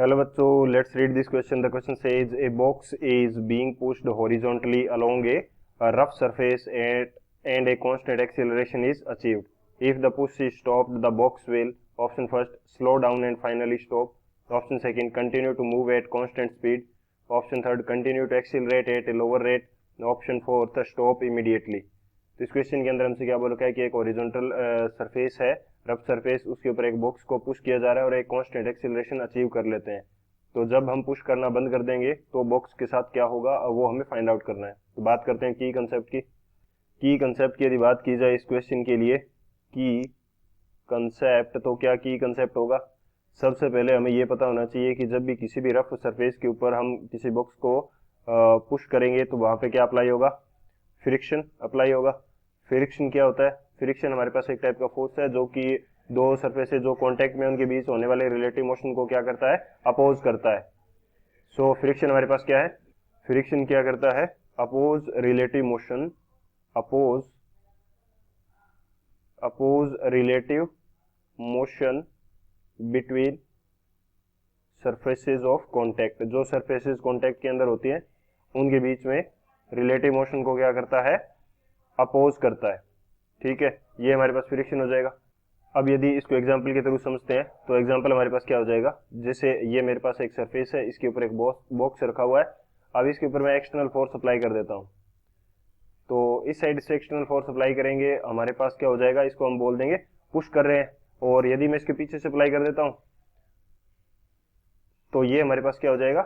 Hello बच्चों, let's read this question. The question says a box is being pushed horizontally along a rough surface and a constant acceleration is achieved. If the push is stopped, the box will option first slow down and finally stop. Option second continue to move at constant speed. Option third continue to accelerate at a lower rate. Option fourth stop immediately. तो इस question के अंदर हमसे क्या बोला है कि एक ओरिजेंटल सरफेस है, रफ सरफेस, उसके ऊपर एक बॉक्स को पुश किया जा रहा है और एक कांस्टेंट एक्सीलरेशन अचीव कर लेते हैं। तो जब हम पुश करना बंद कर देंगे तो बॉक्स के साथ क्या होगा वो हमें फाइंड आउट करना है। तो बात करते हैं की कंसेप्ट की। की कंसेप्ट की यदि बात की जाए इस क्वेश्चन के लिए, की कंसेप्ट, तो क्या की कंसेप्ट होगा? सबसे पहले हमें ये पता होना चाहिए कि जब भी किसी भी रफ सरफेस के ऊपर हम किसी बॉक्स को पुश करेंगे तो वहां पे क्या अप्लाई होगा? फ्रिक्शन अप्लाई होगा। फ्रिक्शन क्या होता है? फ्रिक्शन हमारे पास एक टाइप का फोर्स है जो कि दो सरफेसेस जो कांटेक्ट में उनके बीच होने वाले रिलेटिव मोशन को क्या करता है? अपोज करता है। सो फ्रिक्शन हमारे पास क्या है? फ्रिक्शन क्या करता है? Oppose relative motion, oppose relative motion between surfaces of contact. जो सरफेसेस कांटेक्ट के अंदर होती हैं उनके बीच में रिलेटिव मोशन को क्या करता है? अपोज करता है। ठीक है, ये हमारे पास फ्रिक्शन हो जाएगा। अब यदि इसको एग्जांपल के थ्रू समझते हैं तो एग्जांपल हमारे पास क्या हो जाएगा? जैसे ये मेरे पास एक सरफेस है, इसके ऊपर एक बॉक्स रखा हुआ है। अब इसके ऊपर मैं एक्सटर्नल फोर्स अप्लाई कर देता हूं, तो इस साइड से एक्सटर्नल फोर्स अप्लाई करेंगे, हमारे पास क्या हो जाएगा? इसको हम बोल देंगे पुश कर रहे हैं। और यदि मैं इसके पीछे से अप्लाई कर देता हूं तो ये हमारे पास क्या हो जाएगा?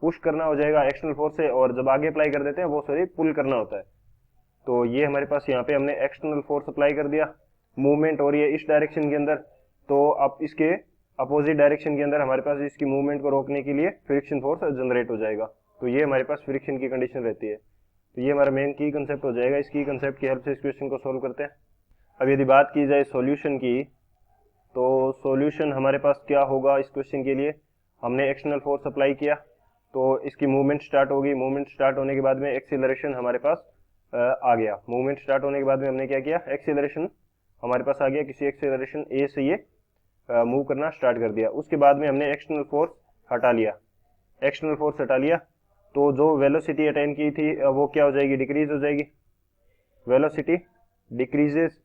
पुश करना हो जाएगा एक्सटर्नल फोर्स से, और जब आगे अप्लाई कर देते हैं वो सॉरी पुल करना होता है। तो ये हमारे पास यहाँ पे हमने एक्सटर्नल फोर्स अप्लाई कर दिया, मूवमेंट हो रही है इस डायरेक्शन के अंदर, तो अब इसके अपोजिट डायरेक्शन के अंदर हमारे पास इसकी मूवमेंट को रोकने के लिए फ्रिक्शन फोर्स जनरेट हो जाएगा। तो ये हमारे पास फ्रिक्शन की कंडीशन रहती है। तो ये हमारा मेन की कंसेप्ट हो जाएगा। इस की कंसेप्ट की हेल्प से इस क्वेश्चन को सोल्व करते हैं। अब यदि बात की जाए सॉल्यूशन की, तो सॉल्यूशन हमारे पास क्या होगा इस क्वेश्चन के लिए? हमने एक्सटर्नल फोर्स अप्लाई किया तो इसकी मूवमेंट स्टार्ट होगी। मूवमेंट स्टार्ट होने के बाद में एक्सीलरेशन हमारे पास आ गया। मूवमेंट स्टार्ट होने के बाद में हमने क्या किया? एक्सीलरेशन हमारे पास आ गया, किसी एक्सीलरेशन ए से ये मूव करना स्टार्ट कर दिया। उसके बाद में हमने एक्सटर्नल फोर्स हटा लिया। एक्सटर्नल फोर्स हटा लिया तो जो वेलोसिटी अटेन की थी वो क्या हो जाएगी? डिक्रीज हो जाएगी। वेलोसिटी डिक्रीजेस,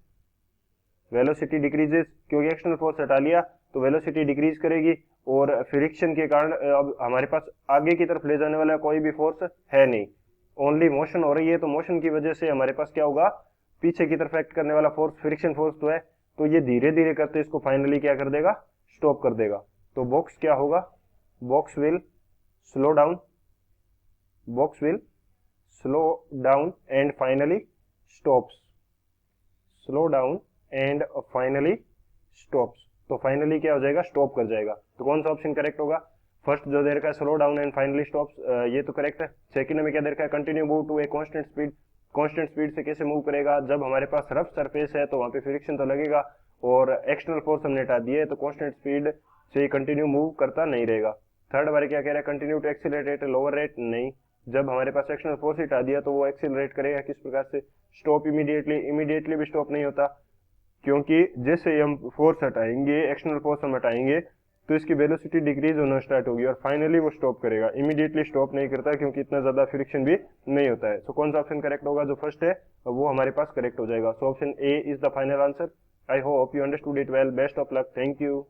वेलोसिटी डिक्रीजेस, क्योंकि एक्सटर्नल फोर्स हटा लिया तो वेलोसिटी डिक्रीज करेगी। और फ्रिक्शन के कारण अब हमारे पास आगे की तरफ ले जाने वाला कोई भी फोर्स है नहीं, ओनली मोशन हो रही है। तो मोशन की वजह से हमारे पास क्या होगा? पीछे की तरफ एक्ट करने वाला फोर्स फ्रिक्शन फोर्स तो है, तो ये धीरे धीरे करते इसको फाइनली क्या कर देगा? स्टॉप कर देगा। तो बॉक्स क्या होगा? Box will slow down, box will slow down and finally stops, slow down and finally stops. तो फाइनली क्या हो जाएगा? स्टॉप कर जाएगा। तो कौन सा ऑप्शन करेक्ट होगा? फर्स्ट जो दे रखा है slow down and finally stops, ये तो करेक्ट है। सेकंड में क्या दे रखा है? Continue move to a constant speed. Constant speed से कैसे मूव करेगा? जब हमारे पास रफ सरफेस है तो वहां पे फ्रिक्शन तो लगेगा और एक्सटर्नल फोर्स हमने हटा दिया है, तो कांस्टेंट स्पीड से कंटिन्यू मूव करता नहीं रहेगा। थर्ड हमारे क्या कह रहा है? Continue to accelerate at lower rate. नहीं, जब हमारे पास एक्सटर्नल फोर्स हटा दिया तो वो एक्सीलरेट करेगा किस प्रकार से? Stop immediately. इमीडिएटली भी स्टॉप नहीं होता, क्योंकि जैसे हम फोर्स हटाएंगे, एक्सटर्नल फोर्स हम हटाएंगे तो इसकी वेलोसिटी डिक्रीज होना स्टार्ट होगी और फाइनली वो स्टॉप करेगा। इमीडिएटली स्टॉप नहीं करता क्योंकि इतना ज्यादा फ्रिक्शन भी नहीं होता है। सो कौन सा ऑप्शन करेक्ट होगा? जो फर्स्ट है वो हमारे पास करेक्ट हो जाएगा। So option A is the final answer. I hope you understood it well. Best of luck. Thank you.